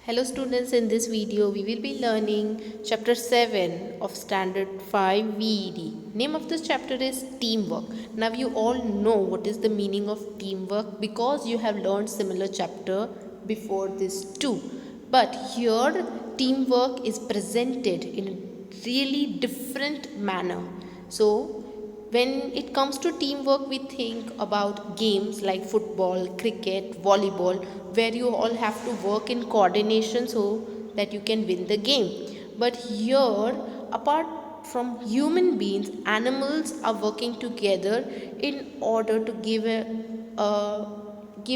Hello students, in this video we will be learning chapter 7 of standard 5 VED. Name of this chapter is teamwork. Now you all know what is the meaning of teamwork because you have learned similar chapter before this too. But here teamwork is presented in a really different manner. So when it comes to teamwork, we think about games like football, cricket, volleyball, where you all have to work in coordination so that you can win the game. But here, apart from human beings, animals are working together in order to give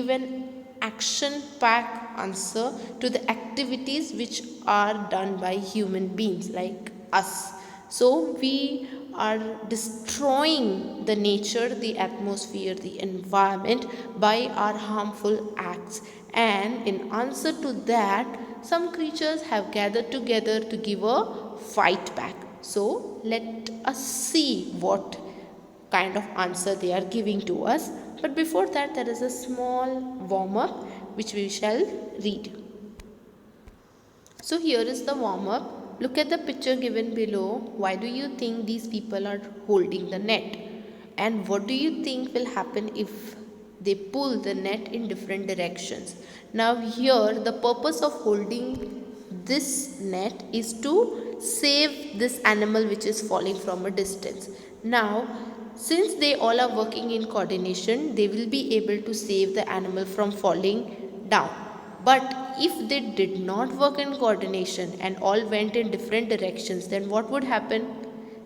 an action packed answer to the activities which are done by human beings like us. So we are destroying the nature, the atmosphere, the environment by our harmful acts. And in answer to that, some creatures have gathered together to give a fight back. So let us see what kind of answer they are giving to us. But before that, there is a small warm up which we shall read. So here is the warm up. Look at the picture given below. Why do you think these people are holding the net? And what do you think will happen if they pull the net in different directions? Now here the purpose of holding this net is to save this animal which is falling from a distance. Now since they all are working in coordination, they will be able to save the animal from falling down. But if they did not work in coordination and all went in different directions, then what would happen?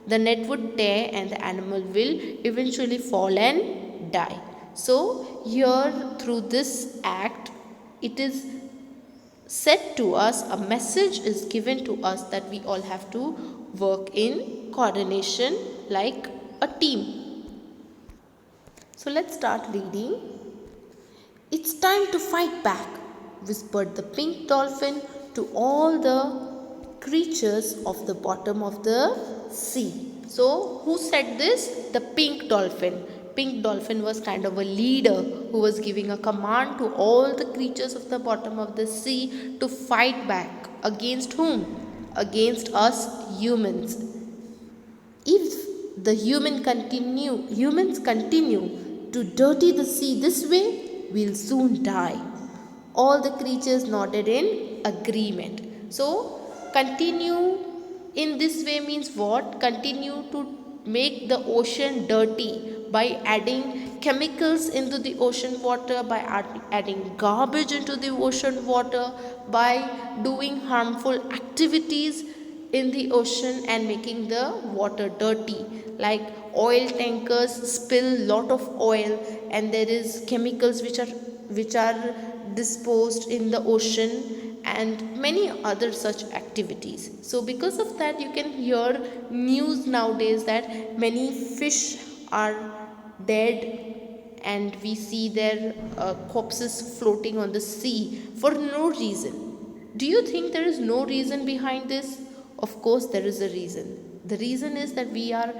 The net would tear and the animal will eventually fall and die. So here through this act, it is said to us, a message is given to us that we all have to work in coordination like a team. So let's start reading. It's time to fight back, whispered the pink dolphin to all the creatures of the bottom of the sea. So, who said this? The pink dolphin. Pink dolphin was kind of a leader who was giving a command to all the creatures of the bottom of the sea to fight back. Against whom? Against us humans. If the humans continue to dirty the sea this way, we'll soon die. All the creatures nodded in agreement. So, continue in this way means what? Continue to make the ocean dirty by adding chemicals into the ocean water, by adding garbage into the ocean water, by doing harmful activities in the ocean and making the water dirty, like oil tankers spill lot of oil and there is chemicals which are disposed in the ocean and many other such activities. So because of that, you can hear news nowadays that many fish are dead and we see their corpses floating on the sea for no reason. Do you think there is no reason behind this? Of course there is a reason. The reason is that we are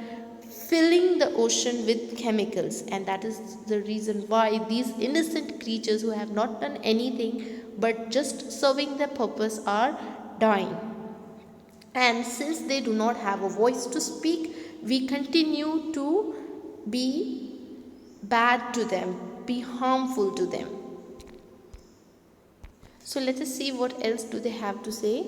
filling the ocean with chemicals, and that is the reason why these innocent creatures who have not done anything but just serving their purpose are dying. And since they do not have a voice to speak, we continue to be bad to them, be harmful to them. So let us see what else do they have to say.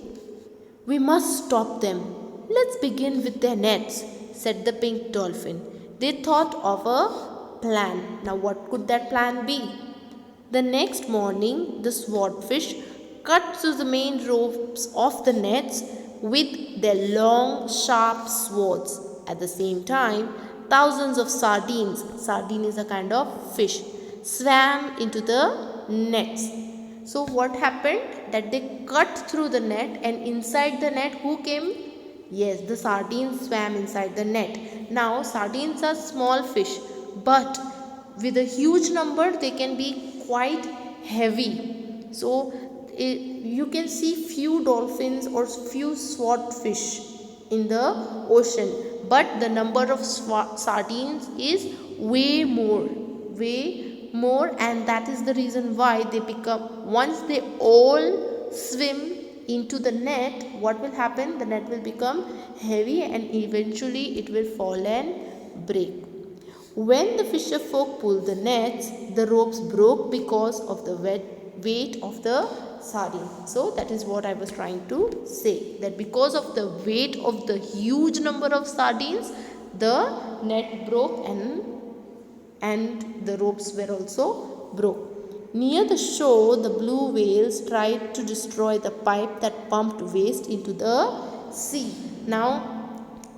We must stop them. Let's begin with their nets, said the pink dolphin. They thought of a plan. Now what could that plan be? The next morning, the swordfish cut through the main ropes of the nets with their long, sharp swords. At the same time, thousands of sardine is a kind of fish, swam into the nets. So what happened? That they cut through the net, and inside the net who came? Yes, the sardines swam inside the net. Now sardines are small fish, but with a huge number they can be quite heavy. So you can see few dolphins or few swordfish in the ocean, but the number of sardines is way more, and that is the reason why they become, once they all swim into the net, what will happen? The net will become heavy and eventually it will fall and break. When the fisher folk pulled the nets, the ropes broke because of the weight of the sardine. So that is what I was trying to say, that because of the weight of the huge number of sardines, the net broke and the ropes were also broke. Near the shore, the blue whales tried to destroy the pipe that pumped waste into the sea. Now,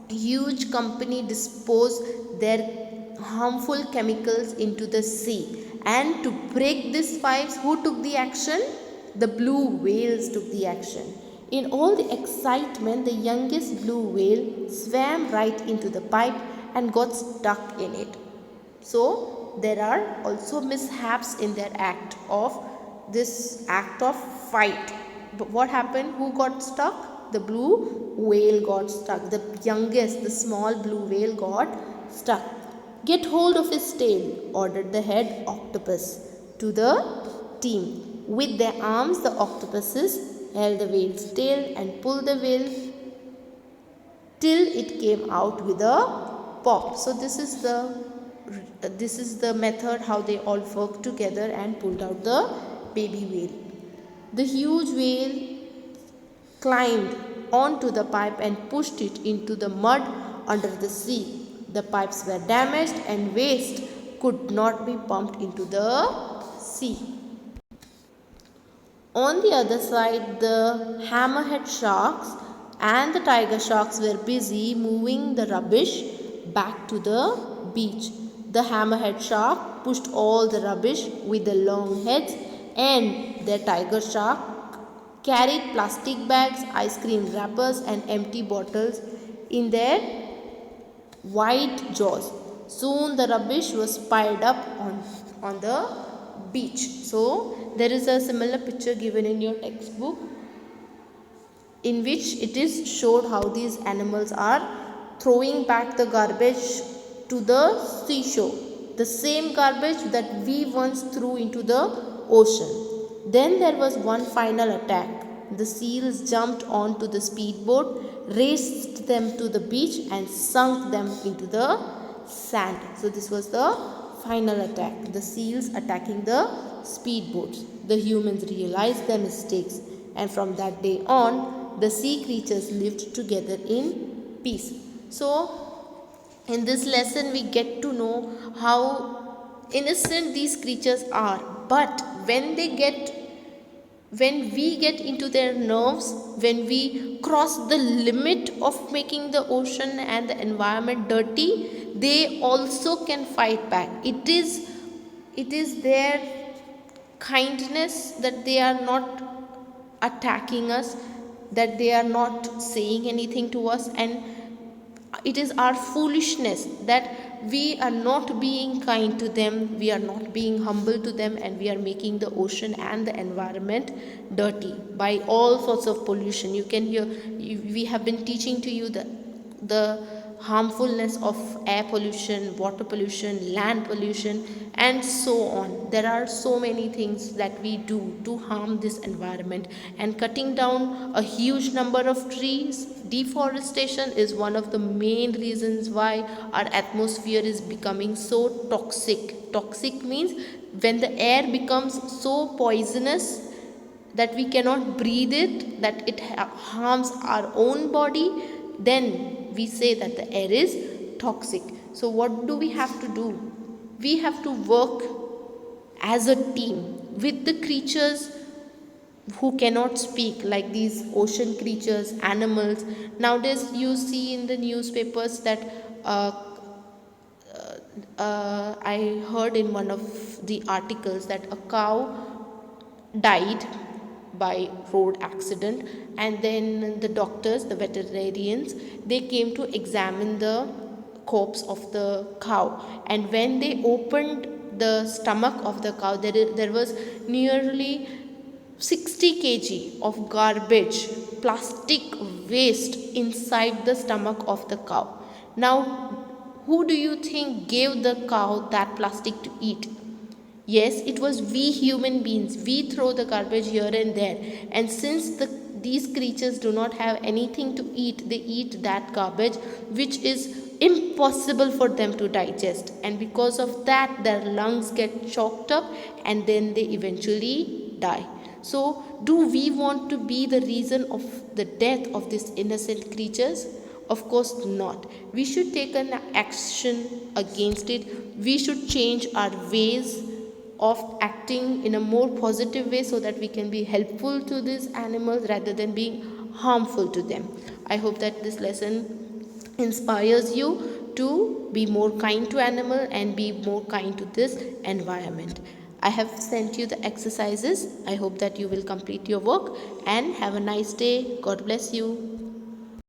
huge company disposed their harmful chemicals into the sea, and to break these pipes, who took the action? The blue whales took the action. In all the excitement, the youngest blue whale swam right into the pipe and got stuck in it. So there are also mishaps in their act of fight. But what happened? Who got stuck? The blue whale got stuck. The youngest, the small blue whale got stuck. Get hold of his tail, ordered the head octopus to the team. With their arms, the octopuses held the whale's tail and pulled the whale till it came out with a pop. So this is the method how they all worked together and pulled out the baby whale. The huge whale climbed onto the pipe and pushed it into the mud under the sea. The pipes were damaged and waste could not be pumped into the sea. On the other side, the hammerhead sharks and the tiger sharks were busy moving the rubbish back to the beach. The hammerhead shark pushed all the rubbish with the long heads, and the tiger shark carried plastic bags, ice cream wrappers and empty bottles in their wide jaws. Soon the rubbish was piled up on the beach. So there is a similar picture given in your textbook in which it is showed how these animals are throwing back the garbage to the seashore, the same garbage that we once threw into the ocean. Then there was one final attack. The seals jumped onto the speedboat, raced them to the beach and sunk them into the sand. So this was the final attack, the seals attacking the speedboats. The humans realized their mistakes, and from that day on, the sea creatures lived together in peace. So in this lesson we get to know how innocent these creatures are, but when we get into their nerves, when we cross the limit of making the ocean and the environment dirty, they also can fight back. It is their kindness that they are not attacking us, that they are not saying anything to us, and it is our foolishness that we are not being kind to them, we are not being humble to them, and we are making the ocean and the environment dirty by all sorts of pollution. You can hear, we have been teaching to you the harmfulness of air pollution, water pollution, land pollution, and so on. There are so many things that we do to harm this environment, and cutting down a huge number of trees, deforestation is one of the main reasons why our atmosphere is becoming so toxic. Toxic means when the air becomes so poisonous that we cannot breathe it, that it harms our own body, then we say that the air is toxic. So what do we have to do? We have to work as a team with the creatures who cannot speak, like these ocean creatures, animals. Nowadays you see in the newspapers that I heard in one of the articles that a cow died by road accident, and then the doctors, the veterinarians, they came to examine the corpse of the cow, and when they opened the stomach of the cow, there was nearly 60 kg of garbage, plastic waste inside the stomach of the cow. Now who do you think gave the cow that plastic to eat? Yes, it was we human beings, we throw the garbage here and there, and since these creatures do not have anything to eat, they eat that garbage which is impossible for them to digest, and because of that their lungs get choked up and then they eventually die. So do we want to be the reason of the death of these innocent creatures? Of course not. We should take an action against it. We should change our ways of acting in a more positive way so that we can be helpful to these animals rather than being harmful to them. I hope that this lesson inspires you to be more kind to animal and be more kind to this environment. I have sent you the exercises. I hope that you will complete your work and have a nice day. God bless you.